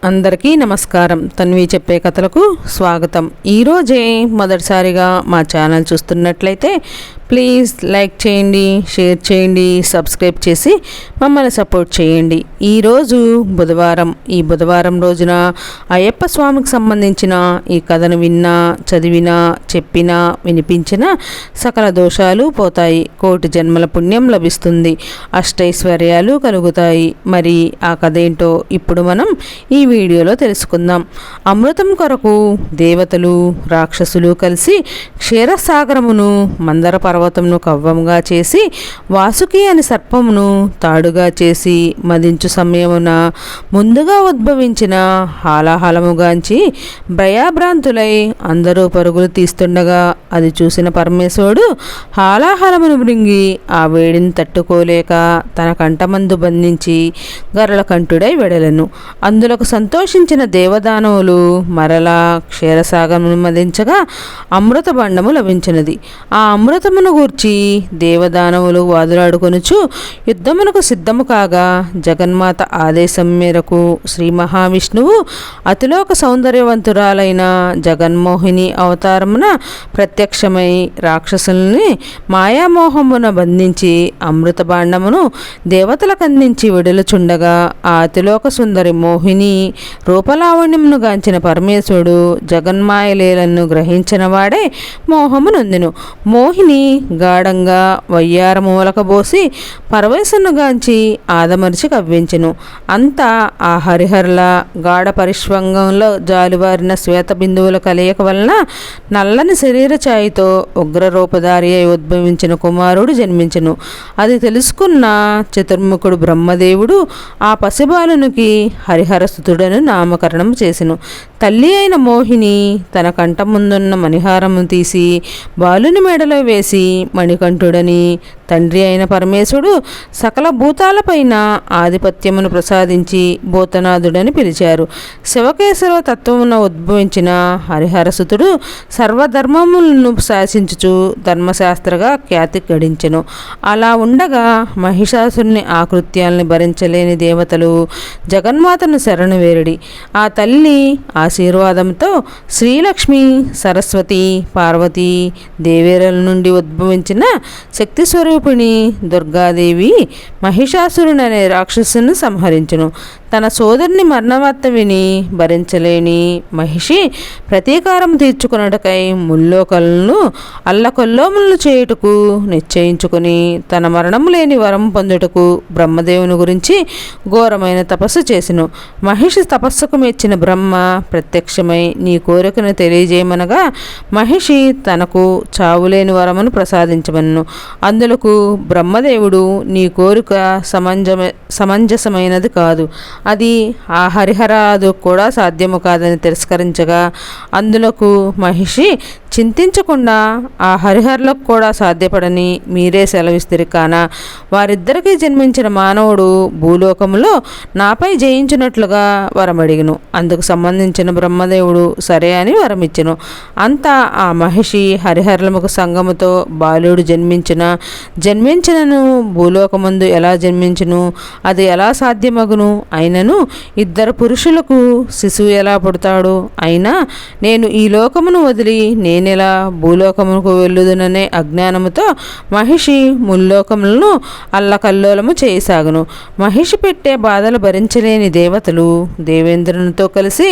అందరికీ నమస్కారం. తన్వి చెప్పే కథలకు స్వాగతం. ఈరోజే మొదటిసారిగా మా ఛానల్ చూస్తున్నట్లయితే ప్లీజ్ లైక్ చేయండి, షేర్ చేయండి, సబ్స్క్రైబ్ చేసి మమ్మల్ని సపోర్ట్ చేయండి. ఈరోజు బుధవారం. ఈ బుధవారం రోజున అయ్యప్ప స్వామికి సంబంధించిన ఈ కథను విన్నా, చదివినా, చెప్పినా, వినిపించినా సకల దోషాలు పోతాయి, కోటి జన్మల పుణ్యం లభిస్తుంది, అష్టైశ్వర్యాలు కలుగుతాయి. మరి ఆ కథ ఏంటో ఇప్పుడు మనం ఈ వీడియోలో తెలుసుకుందాం. అమృతం కొరకు దేవతలు, రాక్షసులు కలిసి క్షీరసాగరమును మందర పర్వతమును కవ్వంగా చేసి వాసుకి అని సర్పమును తాడుగా చేసి మదించు సమయమున ముందుగా ఉద్భవించిన హాలాహలముగాంచి భయాభ్రాంతులై అందరూ పరుగులు తీస్తుండగా అది చూసిన పరమేశ్వరుడు హాలాహలమును మృంగి ఆ వేడిని తట్టుకోలేక తన కంఠమందు బంధించి గరళ కంఠుడై వెడలను. అందులకు సంతోషించిన దేవదానవులు మరలా క్షీరసాగరమును మదించగా అమృత బండము లభించినది. ఆ అమృతమును గూర్చి దేవదానవులు వాదులాడుకొనుచు యుద్ధమునకు సిద్ధము కాగా జగన్మాత ఆదేశం మేరకు శ్రీ మహావిష్ణువు అతిలోక సౌందర్యవంతురాలైన జగన్మోహిని అవతారమున ప్రత్యక్షమై రాక్షసుల్ని మాయామోహమున బంధించి అమృత భాండమును దేవతలకు అందించి విడులుచుండగా ఆ అతిలోక సుందరి మోహిని రూపలావణ్యమును గాంచిన పరమేశ్వరుడు జగన్మాయలీలను గ్రహించిన వాడే మోహము నొందెను. మోహిని గాఢంగా వయ్యారమూలకబోసి పరవేశనుగాంచి ఆదమరిచి కవ్వించెను. అంతా ఆ హరిహరుల గాఢ పరిష్వంగంలో జాలివారిన శ్వేత బిందువుల కలయిక వలన నల్లని శరీర ఛాయితో ఉగ్రరూపధారి అయి ఉద్భవించిన కుమారుడు జన్మించెను. అది తెలుసుకున్న చతుర్ముఖుడు బ్రహ్మదేవుడు ఆ పసిబాలునికి హరిహరసుతుడను నామకరణం చేసెను. తల్లి అయిన మోహిని తన కంఠం ముందున్న మణిహారము తీసి బాలుని మెడలో వేసి మణికంఠుడని, తండ్రి అయిన పరమేశ్వరుడు సకల భూతాలపైన ఆధిపత్యమును ప్రసాదించి భూతనాథుడని పిలిచారు. శివకేశవ తత్వమున ఉద్భవించిన హరిహరసుతుడు సర్వధర్మములను శాసించుచు ధర్మశాస్త్రగా ఖ్యాతి గడించెను. అలా ఉండగా మహిషాసురుని ఆకృత్యాలని భరించలేని దేవతలు జగన్మాతను శరణు వేరడి. ఆ తల్లి ఆశీర్వాదంతో శ్రీలక్ష్మి, సరస్వతి, పార్వతి దేవేరుల నుండి ఉద్భవించిన శక్తి స్వరూపిణి దుర్గాదేవి మహిషాసురుననే రాక్షసుని సంహరించును. తన సోదరుని మరణవార్త విని భరించలేని మహిషి ప్రతీకారం తీర్చుకున్నటకై ముల్లోకలను అల్లకొల్లోములను చేయుటకు నిశ్చయించుకుని తన మరణము లేని వరం పొందుటకు బ్రహ్మదేవుని గురించి ఘోరమైన తపస్సు చేసెను. మహిషి తపస్సుకు మెచ్చిన బ్రహ్మ ప్రత్యక్షమై నీ కోరికను తెలియజేయమనగా మహిషి తనకు చావులేని వరమును ప్రసాదించమను. అందులకు బ్రహ్మదేవుడు నీ కోరిక సమంజసమైనది కాదు, అది ఆ హరిహరాదు కూడా సాధ్యము కాదని తిరస్కరించగా అందులకు మహిషి చింతించకుండా ఆ హరిహరులకు కూడా సాధ్యపడని మీరే సెలవిస్తారు కాన వారిద్దరికీ జన్మించిన మానవుడు భూలోకములో నాపై జయించినట్లుగా వరమడిగను. అందుకు సంబంధించిన బ్రహ్మదేవుడు సరే అని వరమిచ్చెను. అంతా ఆ మహిషి హరిహరులకు సంగముతో బాలుడు జన్మించినను భూలోకమందు ఎలా జన్మించును, అది ఎలా సాధ్యమగును, అయినను ఇద్దరు పురుషులకు శిశువు ఎలా పుడతాడు, అయినా నేను ఈ లోకమును వదిలి నేనెలా భూలోకమునకు వెళ్ళుదుననే అజ్ఞానముతో మహిషి ముల్లోకములను అల్లకల్లోలము చేయసాగును. మహిషి పెట్టే బాధలు భరించలేని దేవతలు దేవేంద్రునితో కలిసి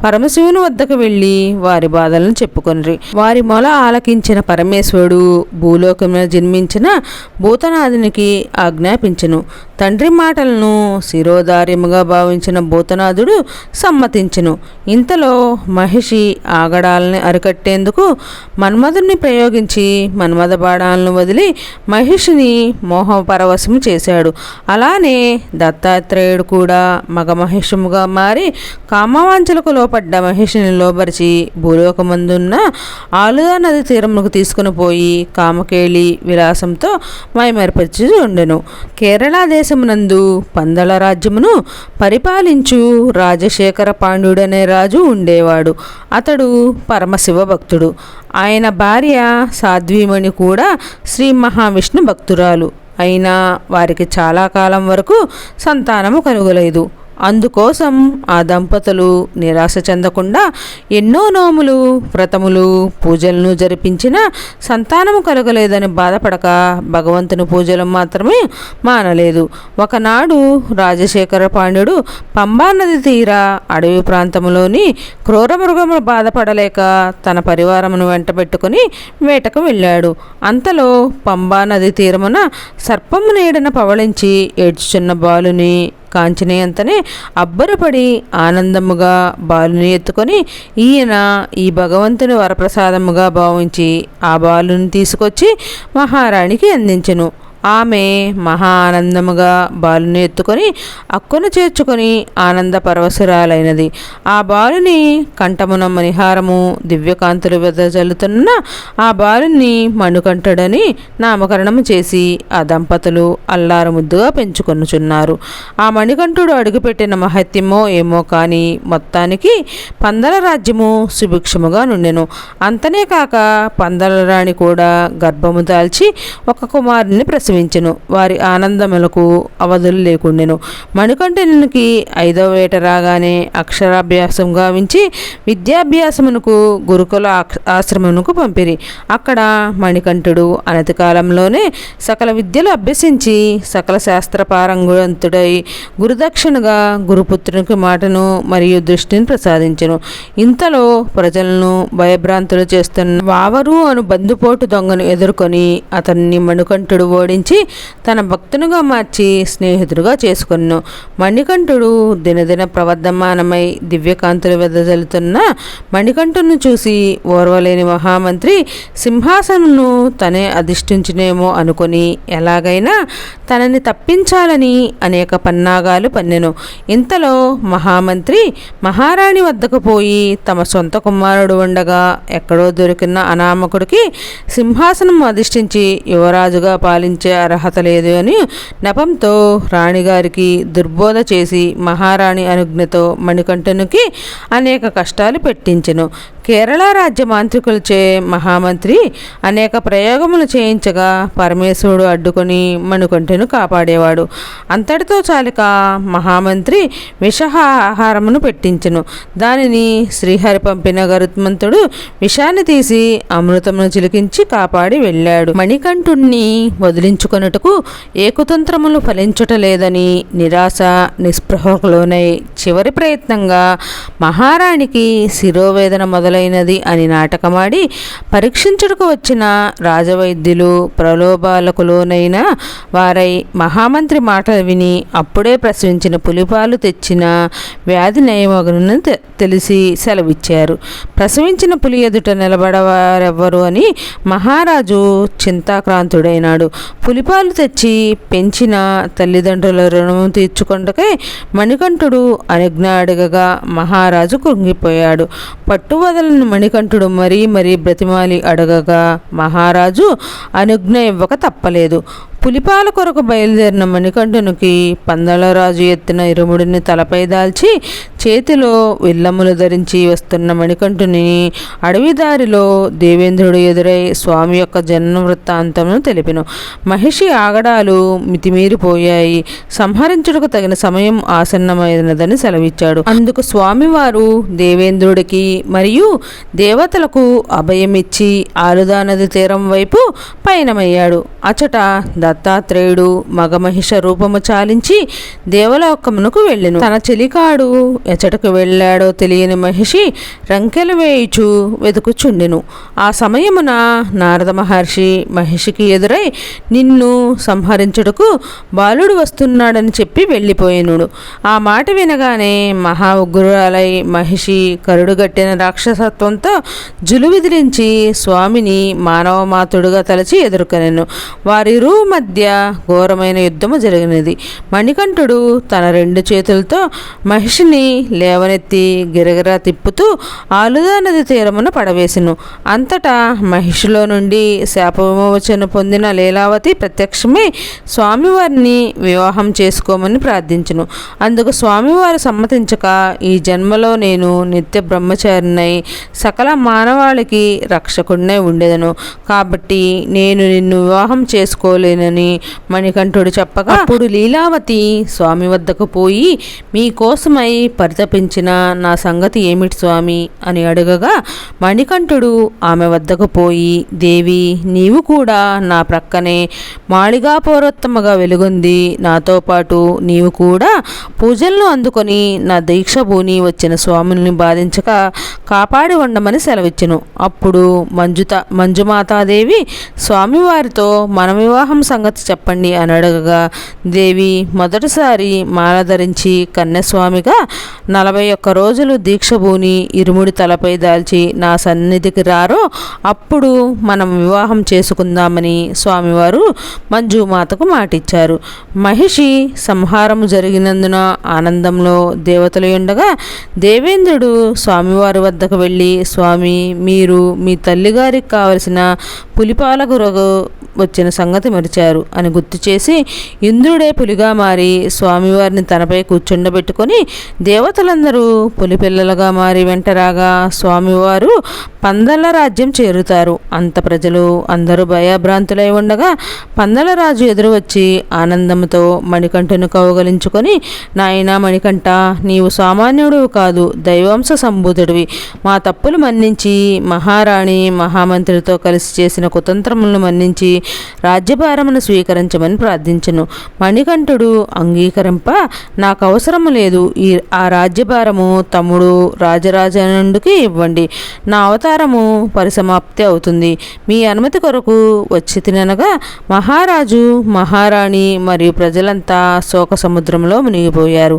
పరమశివుని వద్దకు వెళ్ళి వారి బాధలను చెప్పుకొనిరి. వారి మొల ఆలకించిన పరమేశ్వరుడు భూలోకమున జన్మించిన భూతనాథునికి ఆజ్ఞాపించెను. తండ్రి మాటలను శిరోధార్యముగా భావించిన భూతనాథుడు సమ్మతించెను. ఇంతలో మహిషి ఆగడాలని అరికట్టేందుకు మన్మధుని ప్రయోగించి మన్మథ బాణాలను వదిలి మహిషిని మోహపరవశము చేశాడు. అలానే దత్తాత్రేయుడు కూడా మగ మహిషముగా మారి కామవాంఛలకు లోపడ్డ మహిషిని లోబరిచి భూలోకమందున్న ఆలుదా నది తీరమునకు తీసుకుని పోయి కామకేళి విలాసంతో మైమరిపరిచి ఉండెను. కేరళ దేశమునందు పందల రాజ్యమును పరిపాలించు రాజశేఖర పాండ్యుడనే రాజు ఉండేవాడు. అతడు పరమశివ భక్తుడు. ఆయన భార్య సాధ్వీమణి కూడా శ్రీ మహావిష్ణు భక్తురాలు. అయినా వారికి చాలా కాలం వరకు సంతానము కలుగలేదు. అందుకోసం ఆ దంపతులు నిరాశ చెందకుండా ఎన్నో నోములు, వ్రతములు, పూజలను జరిపించిన సంతానము కలగలేదని బాధపడక భగవంతుని పూజలు మాత్రమే మానలేదు. ఒకనాడు రాజశేఖర పాండ్యుడు పంబా నది తీర అడవి ప్రాంతంలోని క్రూర మృగములు బాధపడలేక తన పరివారమును వెంటబెట్టుకుని వేటకు వెళ్ళాడు. అంతలో పంబా నది తీరమున సర్పము నీడన పవళించి ఏడ్చుచున్న బాలుని కాంచినంతనే అబ్బరపడి ఆనందముగా బాలుని ఎత్తుకొని ఈయన ఈ భగవంతుని వరప్రసాదముగా భావించి ఆ బాలుని తీసుకొచ్చి మహారాణికి అందించెను. ఆమె మహా ఆనందముగా బాలుని ఎత్తుకొని అక్కును చేర్చుకొని ఆనంద పరవశురాలైనది. ఆ బాలుని కంఠమున మణిహారము దివ్యకాంతులు వెదజల్లుతున్న ఆ బాలుని మణికంఠుడని నామకరణము చేసి ఆ దంపతులు అల్లారు ముద్దుగా పెంచుకొనుచున్నారు. ఆ మణికంఠుడు అడుగుపెట్టిన మహత్యమో ఏమో కానీ మొత్తానికి పందల రాజ్యము సుభిక్షముగా నుండెను. అంతనే కాక పందల రాణి కూడా గర్భము దాల్చి ఒక కుమారుని ప్రసవించెను. వారి ఆనందములకు అవధులు లేకుండెను. మణికంఠునికి 5వ ఏట రాగానే అక్షరాభ్యాసం గావించి విద్యాభ్యాసమునకు గురుకుల ఆశ్రమమునకు పంపిరి. అక్కడ మణికంఠుడు అనతి కాలంలోనే సకల విద్యలు అభ్యసించి సకల శాస్త్ర పారంగతుడై గురుదక్షిణగా గురుపుత్రునికి మాటను మరియు దృష్టిని ప్రసాదించెను. ఇంతలో ప్రజలను భయభ్రాంతులు చేస్తున్న వావరు అను బందుపోటు దొంగను ఎదుర్కొని అతన్ని మణికంఠుడు ఓడించి తన భక్తునిగా మార్చి స్నేహితుడుగా చేసుకొను. మణికంఠుడు దినదిన ప్రవర్ధమానమై దివ్యకాంతులు వెదజల్లుతున్న మణికంఠుని చూసి ఓర్వలేని మహామంత్రి సింహాసనమును తనే అధిష్ఠించునేమో అనుకొని ఎలాగైనా తనని తప్పించాలని అనేక పన్నాగాలు పన్నెను. ఇంతలో మహామంత్రి మహారాణి వద్దకు పోయి తమ సొంత కుమారుడు ఉండగా ఎక్కడో దొరికిన అనామకుడికి సింహాసనం అధిష్ఠించి యువరాజుగా పాలించే అర్హత లేదు అని నెపంతో రాణిగారికి దుర్బోధ చేసి మహారాణి అనుజ్ఞతో మణికంఠునికి అనేక కష్టాలు పెట్టించెను. కేరళ రాజ్య మాంత్రికులచే మహామంత్రి అనేక ప్రయోగములు చేయించగా పరమేశ్వరుడు అడ్డుకొని మణికంఠుని కాపాడేవాడు. అంతటితో చాలిక మహామంత్రి విషాహారమును పెట్టించెను. దానిని శ్రీహరి పంపిన గరుత్మంతుడు విషాన్ని తీసి అమృతమును చిలికించి కాపాడి వెళ్ళాడు. మణికంఠుణ్ణి వదిలించుకొనుటకు ఏ కుతంత్రములు ఫలించుటలేదని నిరాశ నిస్పృహలోనై చివరి ప్రయత్నంగా మహారాణికి శిరోవేదన మొదలైనది అని నాటకమాడి పరీక్షించుటకు వచ్చిన రాజవైద్యులు ప్రలోభాలకు లోనైన వారై మహామంత్రి మాటలు విని అప్పుడే ప్రసవించిన పులిపాలు తెచ్చిన వ్యాధి నయమగునని తెలిసి సెలవిచ్చారు. ప్రసవించిన పులి ఎదుట నిలబడవారెవ్వరు అని మహారాజు చింతాక్రాంతుడైనాడు. పులిపాలు తెచ్చి పెంచిన తల్లిదండ్రుల రుణము తీర్చుకొండకై మణికంఠుడు అనుజ్ఞ అడగగా మహారాజు కృంగిపోయాడు. పట్టువదలని మణికంఠుడు మరీ మరీ బ్రతిమాలి అడగగా మహారాజు అనుజ్ఞ ఇవ్వక తప్పలేదు. పులిపాల కొరకు బయలుదేరిన మణికంఠునికి పందలరాజు ఎత్తిన ఇరుముడిని తలపై దాల్చి చేతిలో విల్లములు ధరించి వస్తున్న మణికంఠుని అడవిదారిలో దేవేంద్రుడు ఎదురై స్వామి యొక్క జన్మ వృత్తాంతమును తెలిపెను. మహిషి ఆగడాలు మితిమీరిపోయాయి. సంహరించుటకు తగిన సమయం ఆసన్నమైనదని సెలవిచ్చాడు. అందుకు స్వామివారు దేవేంద్రుడికి మరియు దేవతలకు అభయమిచ్చి ఆలుదా నది తీరం వైపు పయనమయ్యాడు. అచట దత్తాత్రేయుడు మగమహిష రూపము చాలించి దేవలోకమునకు వెళ్ళెను. తన చెలికాడు ఎచటకు వెళ్ళాడో తెలియని మహిషి రంకెలు వేయుచు వెతుకుచుండెను. ఆ సమయమున నారద మహర్షి మహిషికి ఎదురై నిన్ను సంహరించుటకు బాలుడు వస్తున్నాడని చెప్పి వెళ్ళిపోయినుడు. ఆ మాట వినగానే మహా ఉగ్రురాలై మహిషి కరుడుగట్టిన రాక్షసత్వంతో జులువిదిరించి స్వామిని మానవమాతుడుగా తలచి ఎదుర్కొనెను. వారిరు మధ్య ఘోరమైన యుద్ధము జరిగినది. మణికంఠుడు తన 2 చేతులతో మహిషిని లేవనెత్తి గిరగిరా తిప్పుతూ ఆలుదా నది తీరమున పడవేసెను. అంతటా మహిషిలో నుండి శాపవిమోచన పొందిన లీలావతి ప్రత్యక్షమై స్వామివారిని వివాహం చేసుకోమని ప్రార్థించెను. అందుకు స్వామివారు సమ్మతించక ఈ జన్మలో నేను నిత్య బ్రహ్మచారినై సకల మానవాళికి రక్షకుడినై ఉండేదను కాబట్టి నేను నిన్ను వివాహం చేసుకోలేనని అని మణికంఠుడు చెప్పగా అప్పుడు లీలావతి స్వామి వద్దకు పోయి మీకోసమై పరితపించిన నా సంగతి ఏమిటి స్వామి అని అడగగా మణికంఠుడు ఆమె వద్దకు పోయి దేవి నీవు కూడా నా ప్రక్కనే మాళిగా పౌరోత్తమగా వెలుగొంది నాతో పాటు నీవు కూడా పూజలను అందుకొని నా దీక్ష భూని వచ్చిన స్వాముల్ని బాధించక కాపాడి ఉండమని సెలవిచ్చెను. అప్పుడు మంజుమాతాదేవి స్వామివారితో మన వివాహం సంగతి చెప్పండి అని అడగగా దేవి మొదటిసారి మాల ధరించి కన్యస్వామిగా 41 రోజులు దీక్ష భూని ఇరుముడి తలపై దాల్చి నా సన్నిధికి రారో అప్పుడు మనం వివాహం చేసుకుందామని స్వామివారు మంజుమాతకు మాటిచ్చారు. మహిషి సంహారము జరిగినందున ఆనందంలో దేవతలు ఉండగా దేవేంద్రుడు స్వామివారి వద్దకు వెళ్ళి స్వామి మీరు మీ తల్లిగారికి కావలసిన పులిపాలగురగు వచ్చిన సంగతి మరిచారు అని గుర్తు చేసి ఇంద్రుడే పులిగా మారి స్వామివారిని తనపై కూర్చుండబెట్టుకొని దేవతలందరూ పులిపిల్లలుగా మారి వెంటరాగా స్వామివారు పందల రాజ్యం చేరుతారు. అంత ప్రజలు అందరూ భయభ్రాంతులై ఉండగా పందలరాజు ఎదురు వచ్చి ఆనందంతో మణికంఠుని కౌగలించుకొని నాయనా మణికంఠ నీవు సామాన్యుడు కాదు దైవాంశ సంభూతుడివి మా తప్పులు మన్నించి మహారాణి మహామంత్రితో కలిసి చేసిన కుతంత్రములను మన్నించి రాజ్యభారమును స్వీకరించమని ప్రార్థించెను. మణికంఠుడు అంగీకరింప నాకు అవసరము లేదు ఆ రాజ్యభారము తమ్ముడు రాజరాజనుడికి ఇవ్వండి నా అవతారము పరిసమాప్తి అవుతుంది మీ అనుమతి కొరకు వచ్చి తిననగా మహారాజు మహారాణి మరియు ప్రజలంతా శోక సముద్రంలో మునిగిపోయారు.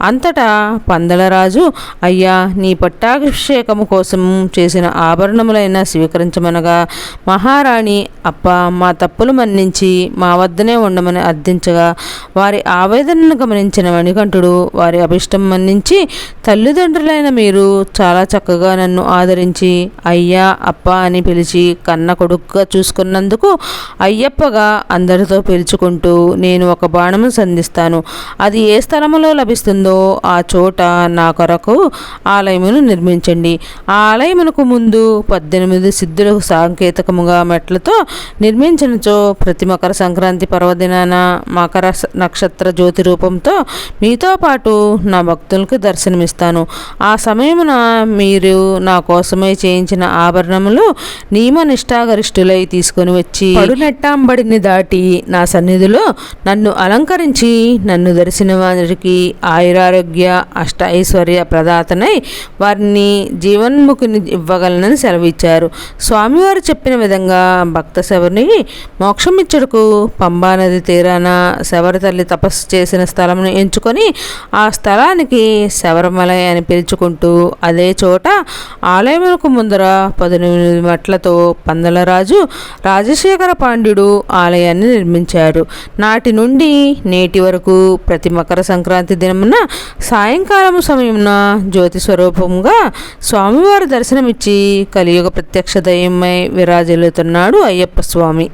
అంతటా పందలరాజు అయ్యా నీ పట్టాభిషేకము కోసం చేసిన ఆభరణములైన స్వీకరించమనగా మహారాణి అప్ప మా తప్పులు మన్నించి మా వద్దనే ఉండమని అర్థించగా వారి ఆవేదనను గమనించిన మణికంఠుడు వారి అభిష్టం మన్నించి తల్లిదండ్రులైన మీరు చాలా చక్కగా నన్ను ఆదరించి అయ్యా అప్ప అని పిలిచి కన్న కొడుకుగా చూసుకున్నందుకు అయ్యప్పగా అందరితో పిలుచుకుంటూ నేను ఒక బాణము సంధిస్తాను అది ఏ స్థలములో లభిస్తుందో ఆ చోట నా కొరకు ఆలయమును నిర్మించండి ఆ ఆలయమునకు ముందు 18 సిద్ధులకు సాంకేతికముగా మెట్లతో నిర్మించినచో ప్రతి మకర సంక్రాంతి పర్వదినాన మకర నక్షత్ర జ్యోతి రూపంతో మీతో పాటు నా భక్తులకు దర్శనమిస్తాను ఆ సమయమున మీరు నా కోసమై చేయించిన ఆభరణములు నియమనిష్టాగరిష్ఠులై తీసుకొని వచ్చి పడునెట్టాంబడిని దాటి నా సన్నిధిలో నన్ను అలంకరించి నన్ను దర్శన వారికి ఆయురారోగ్య అష్ట ఐశ్వర్య ప్రదాతనై వారిని జీవన్ముఖిని ఇవ్వగలనని సెలవిచ్చారు. స్వామివారు చెప్పిన విధంగా భక్త శబరిని మోక్షమిచ్చుటకు పంబానది తీరాన శబరి తల్లి తపస్సు చేసిన స్థలమును ఎంచుకొని ఆ స్థలానికి శబరిమలై అని పిలుచుకుంటూ అదే చోట ఆలయమునకు ముందర 18 మెట్లతో పందలరాజు రాజశేఖర పాండ్యుడు ఆలయాన్ని నిర్మించాడు. నాటి నుండి నేటి వరకు ప్రతి మకర సంక్రాంతి దినమున సాయంకాలం సమయమున జ్యోతి స్వరూపంగా స్వామివారి దర్శనమిచ్చి కలియుగ ప్రత్యక్ష దయ్యమై విరాజిల్లుతున్నాడు అయ్యప్ప స్వామి.